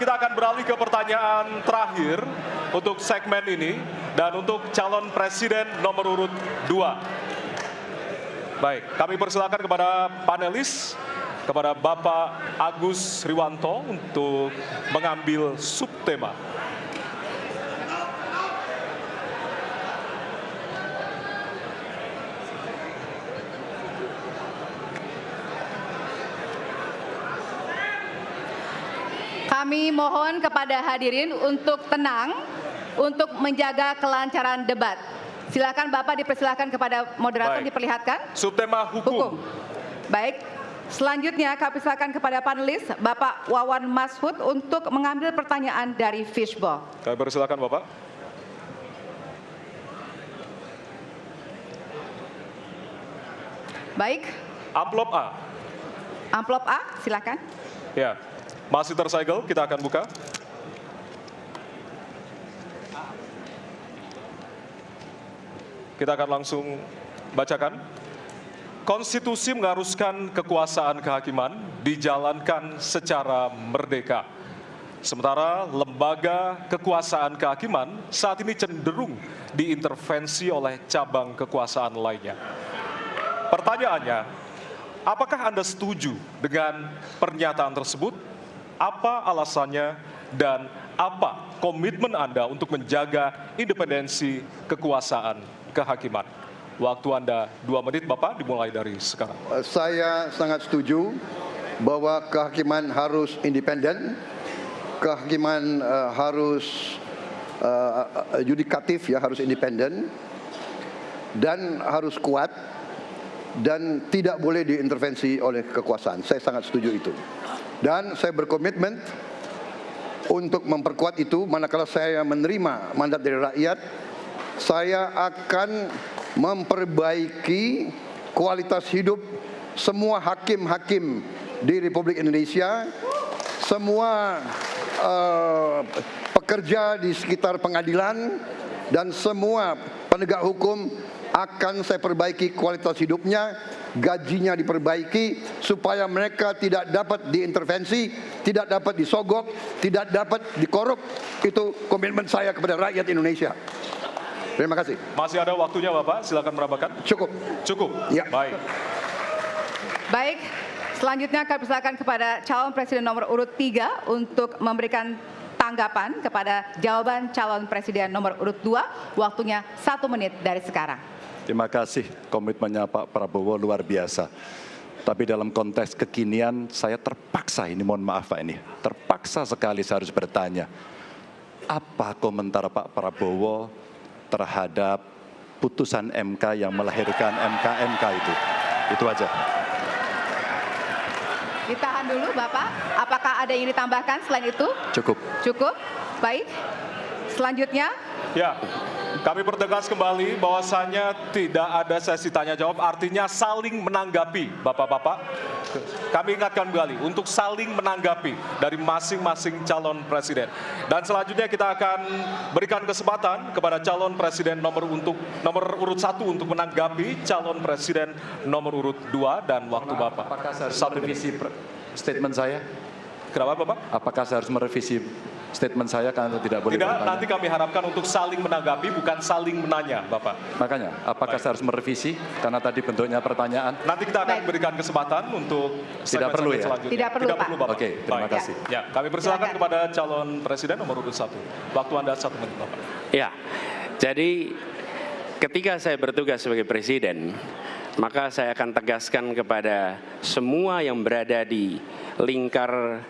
kita akan beralih ke pertanyaan terakhir untuk segmen ini dan untuk calon presiden nomor urut 2. Baik, kami persilakan kepada panelis, kepada Bapak Agus Riwanto untuk mengambil subtema. Kami mohon kepada hadirin untuk tenang, untuk menjaga kelancaran debat. Silakan Bapak dipersilakan kepada moderator. Baik. Diperlihatkan. Subtema hukum. Baik. Selanjutnya kami persilakan kepada panelis Bapak Wawan Mashud untuk mengambil pertanyaan dari Fishball. Kami persilakan Bapak. Baik. Amplop A. Amplop A, silakan. Ya. Masih tersegel, kita akan buka. Kita akan langsung bacakan. Konstitusi mengharuskan kekuasaan kehakiman dijalankan secara merdeka. Sementara lembaga kekuasaan kehakiman saat ini cenderung diintervensi oleh cabang kekuasaan lainnya. Pertanyaannya, apakah Anda setuju dengan pernyataan tersebut? Apa alasannya dan apa komitmen Anda untuk menjaga independensi kekuasaan kehakiman? Waktu Anda 2 menit, Bapak, dimulai dari sekarang. Saya sangat setuju bahwa kehakiman harus independen, kehakiman harus yudikatif, ya, harus independen, dan harus kuat, dan tidak boleh diintervensi oleh kekuasaan. Saya sangat setuju itu. Dan saya berkomitmen untuk memperkuat itu. Manakala saya menerima mandat dari rakyat, saya akan memperbaiki kualitas hidup semua hakim-hakim di Republik Indonesia, semua pekerja di sekitar pengadilan, dan semua penegak hukum akan saya perbaiki kualitas hidupnya, gajinya diperbaiki, supaya mereka tidak dapat diintervensi, tidak dapat disogok, tidak dapat dikorup. Itu komitmen saya kepada rakyat Indonesia. Terima kasih. Masih ada waktunya, Bapak, silakan merabakan. Cukup. Cukup? Ya. Baik. Baik, selanjutnya kami persilakan kepada calon presiden nomor urut 3 untuk memberikan tanggapan kepada jawaban calon presiden nomor urut 2. Waktunya 1 menit dari sekarang. Terima kasih, komitmennya Pak Prabowo luar biasa. Tapi dalam konteks kekinian saya terpaksa, ini mohon maaf Pak, ini terpaksa sekali saya harus bertanya. Apa komentar Pak Prabowo terhadap putusan MK yang melahirkan MK itu? Itu aja. Ditahan dulu Bapak, apakah ada yang ditambahkan selain itu? Cukup. Cukup, baik. Selanjutnya. Ya, kami pertegas kembali bahwasannya tidak ada sesi tanya jawab, artinya saling menanggapi, Bapak-Bapak. Kami ingatkan kembali untuk saling menanggapi dari masing-masing calon presiden. Dan selanjutnya kita akan berikan kesempatan kepada calon presiden nomor urut 1 untuk menanggapi calon presiden nomor urut 2 dan waktu Bapak. Apakah saya harus merevisi statement saya? Kenapa Bapak? Apakah saya harus merevisi statement saya karena tidak boleh bertanya? Tidak, nanti kami harapkan untuk saling menanggapi, bukan saling menanya, Bapak. Makanya, apakah saya harus merevisi karena tadi bentuknya pertanyaan? Nanti kita akan berikan kesempatan untuk tidak perlu ya? selanjutnya. Tidak perlu, Pak. Bapak. Oke, terima kasih. Ya, kami persilakan kepada calon presiden nomor urut 1. Waktu Anda 1 menit, Bapak. Ya, jadi ketika saya bertugas sebagai presiden, maka saya akan tegaskan kepada semua yang berada di lingkar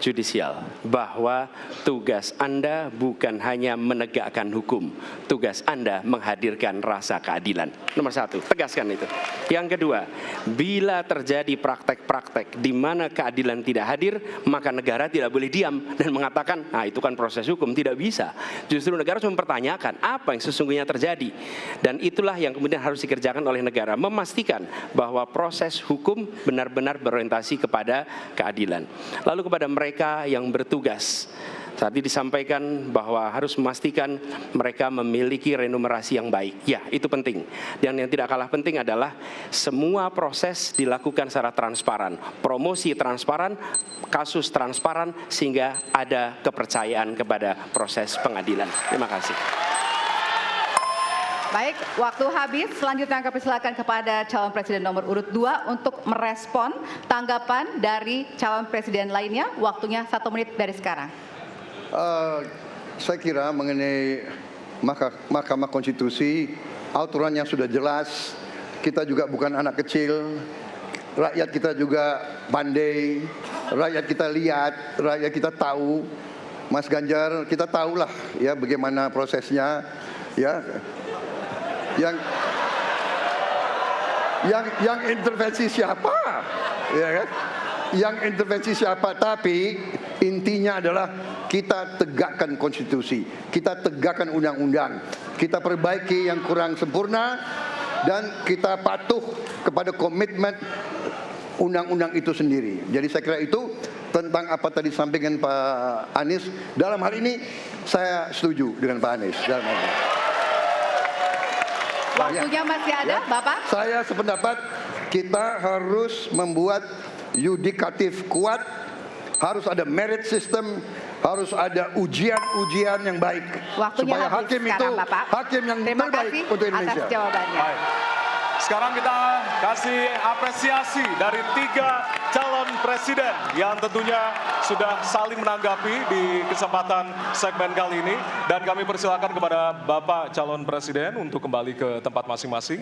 judisial bahwa tugas Anda bukan hanya menegakkan hukum, tugas Anda menghadirkan rasa keadilan. Nomor 1, tegaskan itu. Yang kedua, bila terjadi praktek-praktek di mana keadilan tidak hadir, maka negara tidak boleh diam dan mengatakan, nah itu kan proses hukum. Tidak bisa. Justru negara harus mempertanyakan apa yang sesungguhnya terjadi. Dan itulah yang kemudian harus dikerjakan oleh negara, memastikan bahwa proses hukum benar-benar berorientasi kepada keadilan. Lalu kepada mereka yang bertugas Tadi disampaikan bahwa harus memastikan mereka memiliki remunerasi yang baik. Ya, itu penting. Dan yang tidak kalah penting adalah semua proses dilakukan secara transparan. Promosi transparan, kasus transparan, sehingga ada kepercayaan kepada proses pengadilan. Terima kasih. Baik, waktu habis. Selanjutnya kami silakan kepada calon presiden nomor urut 2 untuk merespon tanggapan dari calon presiden lainnya. Waktunya 1 menit dari sekarang. Saya kira mengenai Mahkamah Konstitusi, aturannya sudah jelas. Kita juga bukan anak kecil. Rakyat kita juga pandai. Rakyat kita lihat, rakyat kita tahu. Mas Ganjar, kita tahulah ya bagaimana prosesnya, ya. Yang intervensi siapa, ya kan? Yang intervensi siapa? Tapi intinya adalah kita tegakkan konstitusi, kita tegakkan undang-undang, kita perbaiki yang kurang sempurna, dan kita patuh kepada komitmen undang-undang itu sendiri. Jadi saya kira itu tentang apa tadi disampaikan Pak Anies. Dalam hal ini saya setuju dengan Pak Anies. Dalam hal ini. Waktunya masih ada, Bapak? Saya sependapat kita harus membuat yudikatif kuat, harus ada merit system, harus ada ujian-ujian yang baik. Waktunya supaya habis hakim sekarang, itu Bapak. hakim yang Terima terbaik kasih untuk Indonesia. atas jawabannya. Baik. Sekarang kita kasih apresiasi dari 3 calon presiden yang tentunya sudah saling menanggapi di kesempatan segmen kali ini. Dan kami persilakan kepada Bapak calon presiden untuk kembali ke tempat masing-masing.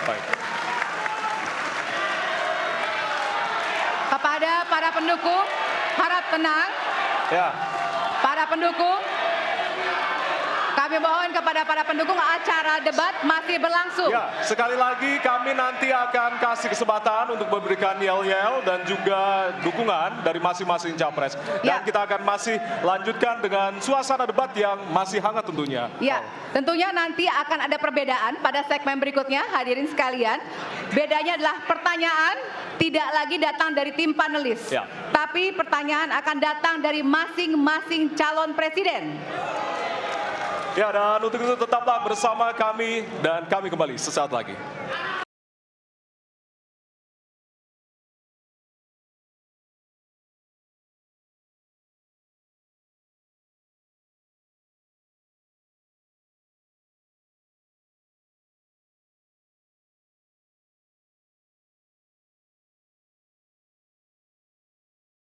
Baik. Kepada para pendukung, harap tenang. Ya. Para pendukung, kami mohon kepada para pendukung, acara debat masih berlangsung. Ya, sekali lagi kami nanti akan kasih kesempatan untuk memberikan yel-yel dan juga dukungan dari masing-masing capres. Dan Ya. kita akan masih lanjutkan dengan suasana debat yang masih hangat tentunya. Ya, tentunya nanti akan ada perbedaan pada segmen berikutnya, hadirin sekalian. Bedanya adalah pertanyaan tidak lagi datang dari tim panelis, Ya. tapi pertanyaan akan datang dari masing-masing calon presiden. Ya, dan untuk itu tetaplah bersama kami dan kami kembali sesaat lagi.